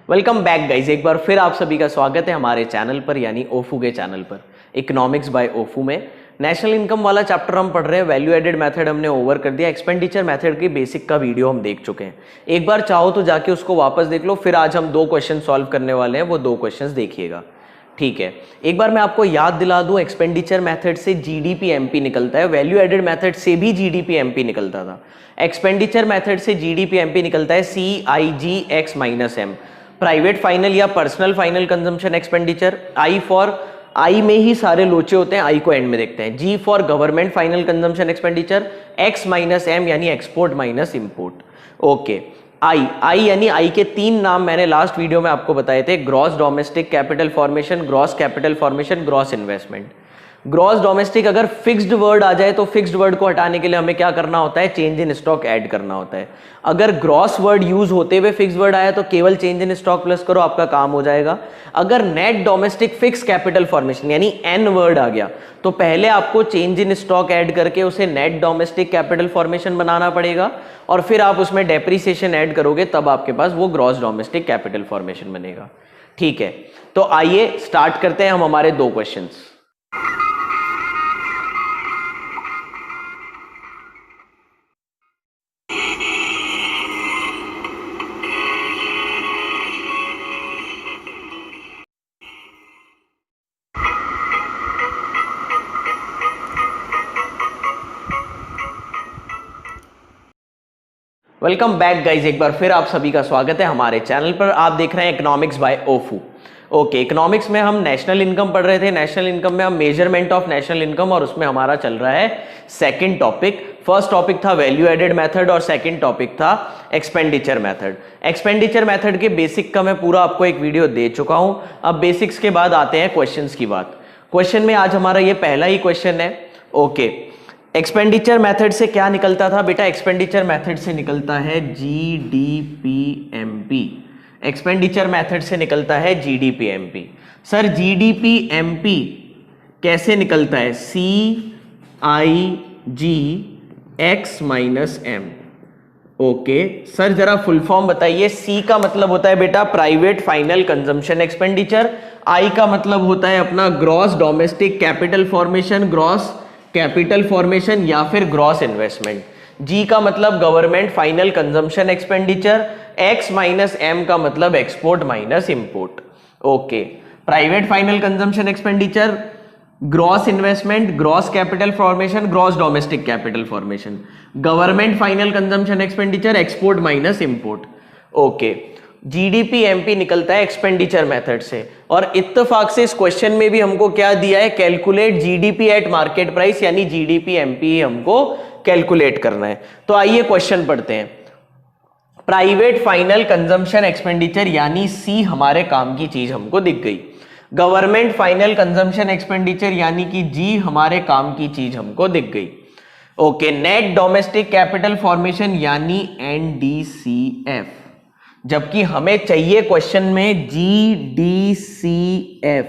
Welcome back guys, एक बार फिर आप सभी का स्वागत है हमारे चैनल पर यानी ओफू के चैनल पर इकोनॉमिक्स बाय ओफू में। नेशनल इनकम वाला चैप्टर हम पढ़ रहे हैं। वैल्यू एडेड मेथड हमने ओवर कर दिया। एक्सपेंडिचर मेथड की बेसिक का वीडियो हम देख चुके हैं। एक बार चाहो तो जाके उसको वापस देख लो। फिर आज हम 2 क्वेश्चन सॉल्व करने वाले हैं, वो 2 क्वेश्चंस देखिएगा, ठीक है। एक बार मैं आपको याद दिला दूं, एक्सपेंडिचर मेथड से जीडीपी एमपी निकलता है, वैल्यू एडेड मेथड से भी जीडीपी एमपी निकलता था। एक्सपेंडिचर मेथड से जीडीपी एमपी निकलता है CIGX minus M, private final या personal final consumption expenditure. I में ही सारे लोचे होते हैं, आई को एंड में देखते हैं। G for government final consumption expenditure, X minus M यानी export minus import. Okay, I यानी आई के 3 नाम मैंने लास्ट वीडियो में आपको बताए थे, gross domestic capital formation, gross capital formation, gross investment. Gross domestic अगर फिक्स्ड वर्ड आ जाए तो फिक्स्ड वर्ड को हटाने के लिए हमें क्या करना होता है, चेंज इन स्टॉक ऐड करना होता है। अगर ग्रॉस वर्ड यूज होते हुए फिक्स्ड वर्ड आया तो केवल चेंज इन स्टॉक प्लस करो, आपका काम हो जाएगा। अगर net domestic fix capital formation यानी एन वर्ड आ गया तो पहले आपको चेंज इन स्टॉक ऐड करके उसे नेट डोमेस्टिक कैपिटल फॉर्मेशन बनाना पड़ेगा और फिर आप उसमें डेप्रिसिएशन ऐड करोगे, तब आपके पास वो ग्रॉस डोमेस्टिक कैपिटल फॉर्मेशन बनेगा, ठीक है। तो आइए स्टार्ट करते हैं हम हमारे 2 क्वेश्चंस। वेलकम बैक गाइज, एक बार फिर आप सभी का स्वागत है हमारे चैनल पर। आप देख रहे हैं इकोनॉमिक्स बाय ओफू। ओके, इकोनॉमिक्स में हम नेशनल इनकम पढ़ रहे थे। नेशनल इनकम में हम मेजरमेंट ऑफ नेशनल इनकम, और उसमें हमारा चल रहा है सेकंड टॉपिक। फर्स्ट टॉपिक था वैल्यू एडेड मेथड और सेकंड टॉपिक था एक्सपेंडिचर मेथड। एक्सपेंडिचर मेथड के बेसिक का मैं पूरा आपको एक वीडियो दे चुका हूं। अब बेसिक्स के बाद आते हैं क्वेश्चंस की बात। क्वेश्चन में आज हमारा ये पहला ही क्वेश्चन है। ओके, एक्सपेंडिचर मेथड से क्या निकलता था बेटा? एक्सपेंडिचर मेथड से निकलता है GDPMP। एक्सपेंडिचर मेथड से निकलता है GDPMP। सर GDPMP कैसे निकलता है? CIGX minus M. Okay sir, जरा फुल फॉर्म बताइए। C का मतलब होता है बेटा private final consumption expenditure, I का मतलब होता है अपना gross domestic capital formation, gross capital formation या फिर ग्रॉस इन्वेस्टमेंट। G का मतलब government final consumption expenditure, X minus M का मतलब export minus import. Okay, private final consumption expenditure, gross investment, gross capital formation, gross domestic capital formation, government final consumption expenditure, export minus import. Okay, GDPMP निकलता है expenditure method से, और इत्तेफाक से इस question में भी हमको क्या दिया है, calculate GDP eight market price, यानी GDPMP हमको कैलकुलेट करना है। तो आइए क्वेश्चन पढ़ते हैं। प्राइवेट फाइनल कंजम्पशन एक्सपेंडिचर यानी C हमारे काम की चीज हमको दिख गई। गवर्नमेंट फाइनल कंजम्पशन एक्सपेंडिचर यानी कि G हमारे काम की चीज हमको दिख गई। Okay, net domestic capital formation यानी NDCF, जबकि हमें चाहिए क्वेश्चन में GDCF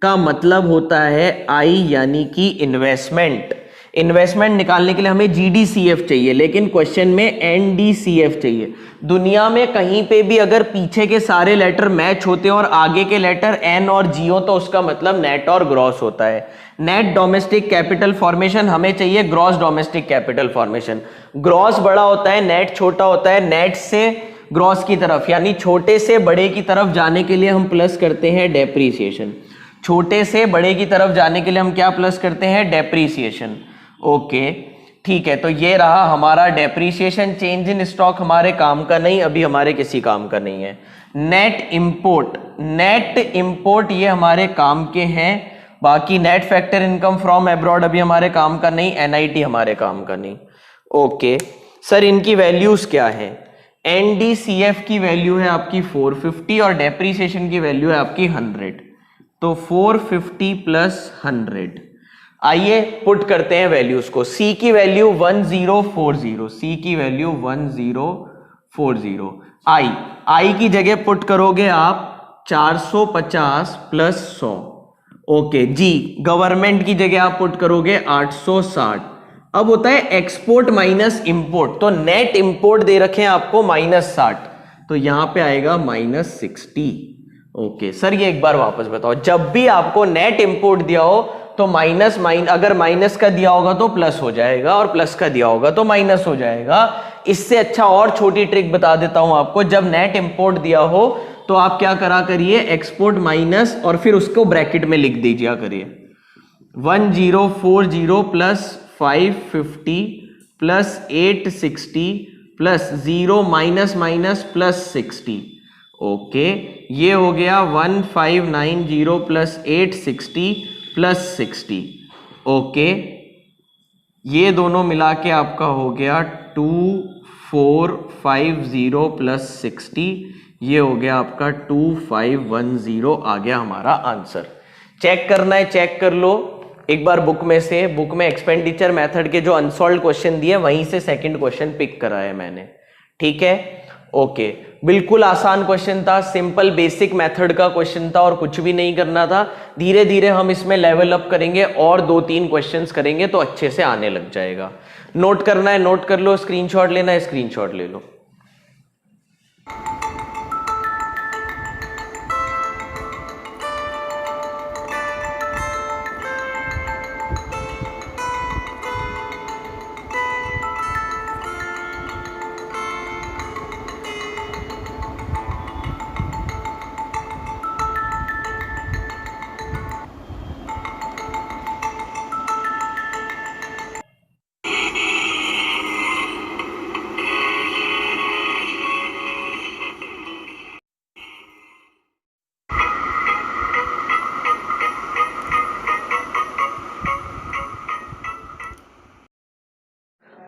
का मतलब होता है I यानी कि इन्वेस्टमेंट। इन्वेस्टमेंट निकालने के लिए हमें GDCF चाहिए, लेकिन क्वेश्चन में NDCF चाहिए। दुनिया में कहीं पे भी अगर पीछे के सारे लेटर मैच होते हैं और आगे के लेटर N और G हो तो उसका मतलब नेट और ग्रॉस होता है। नेट डोमेस्टिक कैपिटल फॉर्मेशन हमें चाहिए gross domestic capital formation. Gross बड़ा होता है, नेट छोटा होता है। नेट से ग्रॉस की तरफ यानी छोटे से बड़े की तरफ जाने के लिए हम प्लस करते हैं डेप्रीसिएशन। छोटे से बड़े की तरफ जाने के लिए हम क्या प्लस करते हैं? डेप्रीसिएशन। ओके, ठीक है, तो ये रहा हमारा डेप्रीसिएशन। चेंज इन स्टॉक हमारे काम का नहीं, अभी हमारे किसी काम का नहीं है। नेट इंपोर्ट, नेट इंपोर्ट ये हमारे काम के हैं। बाकी net factor income from abroad अभी हमारे काम का नहीं, NIT हमारे काम का नहीं। ओके सर, इनकी वैल्यूज क्या है? NDCF की वैल्यू है आपकी 450 और डेप्रीसिएशन की वैल्यू है आपकी 100। तो 450 प्लस 100, आइए पुट करते हैं वैल्यूज को। C की वैल्यू 1040, C की वैल्यू 1040। I की जगह पुट करोगे आप 450 प्लस 100। ओके, G गवर्नमेंट की जगह आप पुट करोगे 860। अब होता है एक्सपोर्ट माइनस इंपोर्ट, तो नेट इंपोर्ट दे रखे हैं आपको -60, तो यहां पे आएगा -60। ओके सर, ये एक बार वापस बताओ, जब भी आपको नेट इंपोर्ट दिया हो तो अगर माइनस का दिया होगा तो प्लस हो जाएगा और प्लस का दिया होगा तो माइनस हो जाएगा। इससे अच्छा और छोटी ट्रिक बता देता हूं आपको, जब नेट इंपोर्ट दिया हो तो आप क्या करा करिए, एक्सपोर्ट माइनस और फिर उसको ब्रैकेट में लिख दीजिए करिए 1040 plus 550 plus 860 plus 0 minus minus plus 60। Okay, ये हो गया 1590 प्लस 860 प्लस 60। ओके, ये दोनों मिला के आपका हो गया 2450 प्लस 60, ये हो गया आपका 2510 आ गया हमारा आंसर। चेक करना है, चेक कर लो एक बार बुक में से, बुक में एक्सपेंडिचर मेथड के जो अनसॉल्व क्वेश्चन दिए वहीं से सेकंड क्वेश्चन पिक करा है मैंने, ठीक है। ओके, बिल्कुल आसान क्वेश्चन था, सिंपल बेसिक मेथड का क्वेश्चन था और कुछ भी नहीं करना था। धीरे धीरे हम इसमें लेवल अप करेंगे और 2-3 क्वेश्चंस करेंगे तो अच्छे से आने लग जाएगा। नोट करना है नोट कर लो, स्क्रीनशॉट लेना है स्क्रीनशॉट ले लो।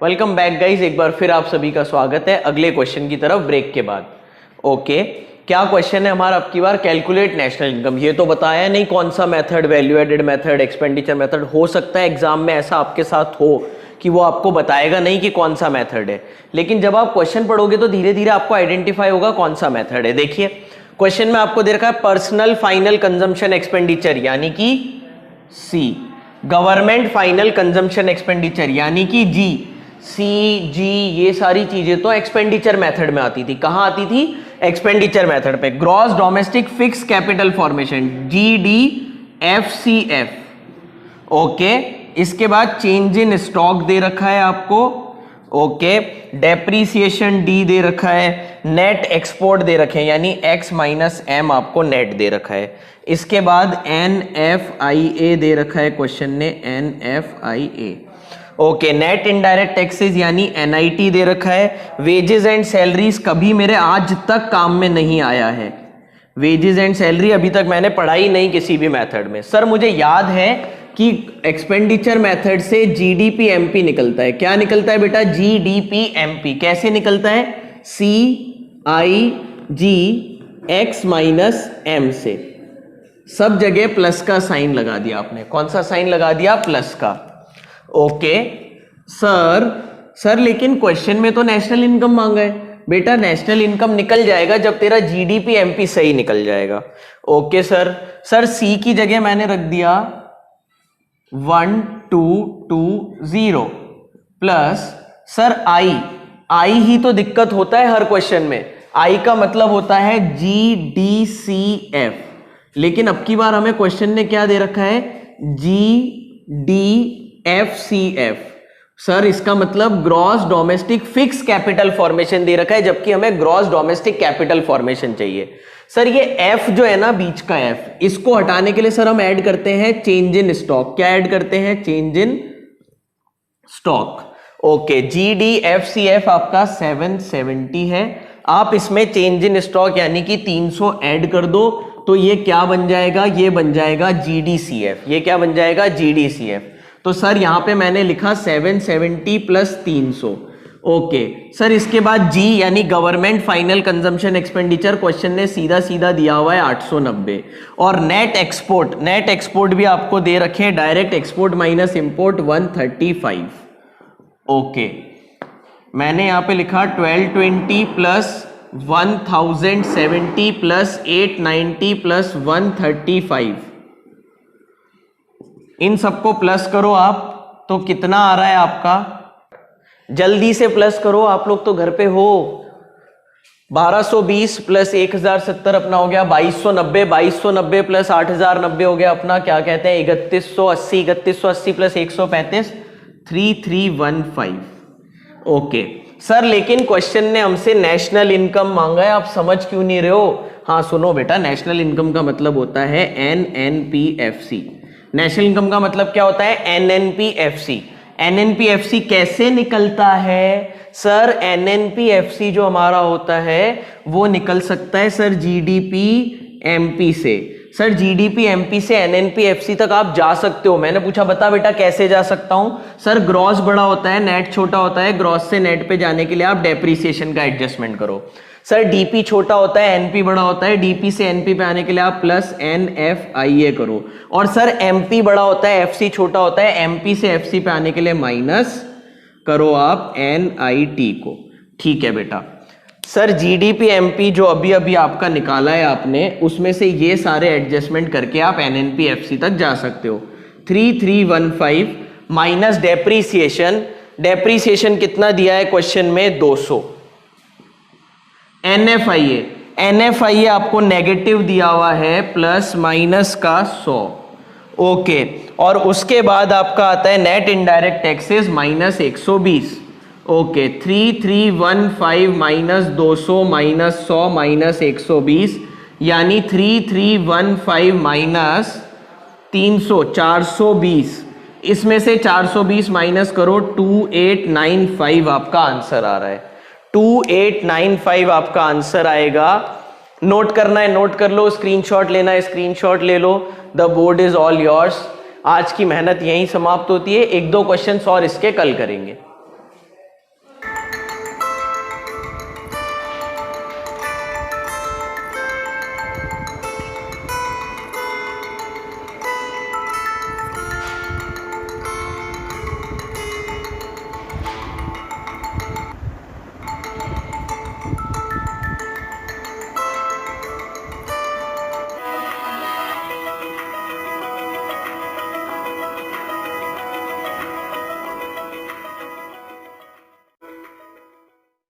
वेलकम बैक गाइज, एक बार फिर आप सभी का स्वागत है अगले क्वेश्चन की तरफ ब्रेक के बाद। ओके, क्या क्वेश्चन है हमारा अब की बार, कैलकुलेट नेशनल इनकम। ये तो बताया नहीं कौन सा method, value added method, expenditure method. हो सकता है एग्जाम में ऐसा आपके साथ हो कि वो आपको बताएगा नहीं कि कौन सा मेथड है, लेकिन जब आप क्वेश्चन पढ़ोगे तो धीरे धीरे आपको आइडेंटिफाई होगा कौन सा मेथड है। देखिए क्वेश्चन में आपको दे रखा है पर्सनल फाइनल कंजम्पशन एक्सपेंडिचर यानी कि सी, गवर्नमेंट फाइनल कंजम्पशन एक्सपेंडिचर यानी कि जी, सी जी ये सारी चीजें तो एक्सपेंडिचर मेथड में आती थी। कहां आती थी? एक्सपेंडिचर मेथड पे। Gross domestic fix capital formation GDFCF। Okay, इसके बाद चेंज इन स्टॉक दे रखा है आपको। ओके, डेप्रीसिएशन D दे रखा है, नेट एक्सपोर्ट दे रखे हैं यानी X माइनस M आपको नेट दे रखा है। इसके बाद NFIA दे रखा है क्वेश्चन ने, NFIA। Okay, net indirect taxes यानी NIT दे रखा है। वेजेस एंड सैलरीज कभी मेरे आज तक काम में नहीं आया है, वेजेस एंड सैलरी अभी तक मैंने पढ़ाई नहीं किसी भी मेथड में। सर मुझे याद है कि एक्सपेंडिचर मेथड से GDP-MP निकलता है। क्या निकलता है बेटा? GDP-MP। कैसे निकलता है? CIG X -M से। सब जगह प्लस का साइन लगा दिया आपने। कौन सा साइन लगा दिया? प्लस का। ओके सर लेकिन क्वेश्चन में तो नेशनल इनकम मांगा है। बेटा नेशनल इनकम निकल जाएगा जब तेरा GDP-MP सही निकल जाएगा। ओके सर सी की जगह मैंने रख दिया 1220 प्लस सर आई ही तो दिक्कत होता है हर क्वेश्चन में। आई का मतलब होता है GDCF, लेकिन अब की बार हमें क्वेश्चन ने क्या दे रखा है? GDFCF। सर इसका मतलब gross domestic fix capital formation दे रखा है, जबकि हमें ग्रॉस डोमेस्टिक कैपिटल फॉर्मेशन चाहिए। सर ये F जो है ना बीच का F, इसको हटाने के लिए सर हम ऐड करते हैं चेंज इन स्टॉक। क्या ऐड करते हैं? Change in stock. Okay, GDFCF आपका 770 है। आप इसमें चेंज इन स्टॉक यानी कि 300 ऐड कर दो तो ये क्या बन जाएगा? ये बन जाएगा GDCF। ये क्या बन जाएगा? GDCF। तो सर यहां पे मैंने लिखा 770 प्लस 300। ओके सर, इसके बाद G यानी government final consumption expenditure question ने सीधा सीधा दिया हुआ है 890। और नेट एक्सपोर्ट भी आपको दे रखे हैं, direct export minus import 135। Okay, मैंने यहां पे लिखा 1220 प्लस 1070 प्लस 890 प्लस 135। इन सबको प्लस करो आप तो कितना आ रहा है आपका? जल्दी से प्लस करो, आप लोग तो घर पे हो। 1220 प्लस 1070 अपना हो गया 2290, 2290 प्लस 8090 हो गया अपना क्या कहते हैं 3180, 3180 प्लस 135 3315। ओके सर, लेकिन क्वेश्चन ने हमसे नेशनल इनकम मांगा है, आप समझ क्यों नहीं रहे हो? हाँ सुनो बेटा, नेशनल इनकम का मतलब होता है NNPFC। नेशनल इनकम का मतलब क्या होता है? NNPFC। NNPFC कैसे निकलता है सर? NNPFC जो हमारा होता है वो निकल सकता है सर GDP MP से। सर GDP MP से NNPFC तक आप जा सकते हो। मैंने पूछा बता बेटा कैसे जा सकता हूं? सर ग्रॉस बड़ा होता है, नेट छोटा होता है। ग्रॉस से नेट पे जाने के लिए आप डेप्रीसिएशन का एडजस्टमेंट करो। सर DP छोटा होता है, NP बड़ा होता है। DP से NP पे आने के लिए आप प्लस NFIA करो। और सर MP बड़ा होता है, FC छोटा होता है। MP से FC पे आने के लिए माइनस करो आप NIT को। ठीक है बेटा। सर GDP MP जो अभी अभी आपका निकाला है आपने, उसमें से ये सारे एडजस्टमेंट करके आप NNPFC तक जा सकते हो। 3315 माइनस डेप्रीसिएशन। डेप्रीसिएशन कितना दिया है क्वेश्चन में? 200। NFIA आपको नेगेटिव दिया हुआ है, प्लस माइनस का 100। ओके, और उसके बाद आपका आता है net indirect taxes minus 120। Okay, 3315 minus 200 minus 100 minus 120, यानी 3315 माइनस 300 420। इसमें से 420 माइनस करो, 2895 आपका आंसर आ रहा है। 2895 आपका आंसर आएगा। नोट करना है नोट कर लो, स्क्रीनशॉट लेना है स्क्रीनशॉट ले लो। The board is all yours. आज की मेहनत यहीं समाप्त होती है। एक दो क्वेश्चंस और इसके कल करेंगे।